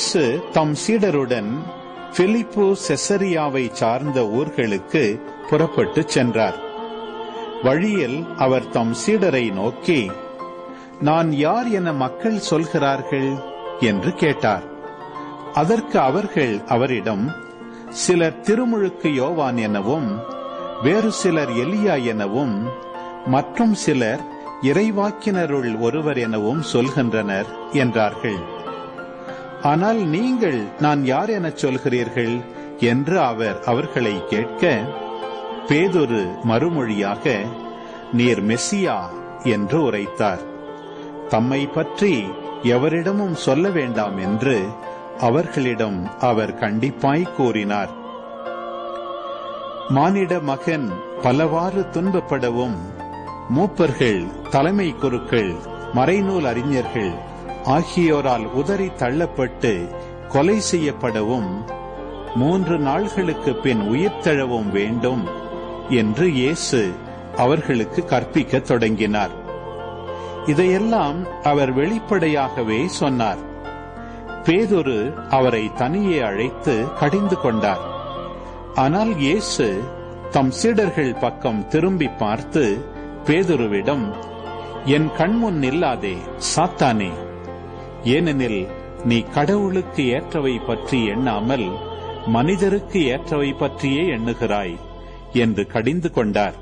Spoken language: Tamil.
இயேசு தம் சீடருடன் பிலிப்பு செசரியாவை சார்ந்த ஊர்களுக்கு புறப்பட்டுச் சென்றார். வழியில் அவர் தம் சீடரை நோக்கி, நான் யார் என மக்கள் சொல்கிறார்கள் என்று கேட்டார். அதற்கு அவர்கள் அவரிடம், சிலர் திருமுழுக்கு யோவான் எனவும், வேறு சிலர் எலியா எனவும், மற்றும் சிலர் இறைவாக்கினருள் ஒருவர் எனவும் சொல்கின்றனர் என்றார்கள். ஆனால் நீங்கள் நான் யார் எனச் சொல்கிறீர்கள் என்று அவர் அவர்களை கேட்க, பேதுரு மறுமொழியாக, நீர் மெசியா என்று உரைத்தார். தம்மை பற்றி எவரிடமும் சொல்ல வேண்டாம் என்று அவர்களிடம் அவர் கண்டிப்பாய் கூறினார். மானிட மகன் பலவாறு துன்பப்படவும், மூப்பர்கள், தலைமை குருக்கள், மறைநூல் அறிஞர்கள் ஆகியோரால் உதறி தள்ளப்பட்டு கொலை செய்யப்படவும், 3 நாள்களுக்கு பின் உயிர்த்தெழவும் வேண்டும் என்று இயேசு அவர்களுக்கு கற்பிக்கத் தொடங்கினார். இதையெல்லாம் அவர் வெளிப்படையாகவே சொன்னார். பேதுரு அவரை தனியே அழைத்து கடிந்து கொண்டார். ஆனால் இயேசு தம் சீடர்கள் பக்கம் திரும்பி பார்த்து பேதுருவிடம், என் கண்முன் நில்லாதே சாத்தானே, ஏனெனில் நீ கடவுளுக்கு ஏற்றவை பற்றி எண்ணாமல் மனிதருக்கு ஏற்றவை பற்றியே எண்ணுகிறாய் என்று கடிந்து கொண்டார்.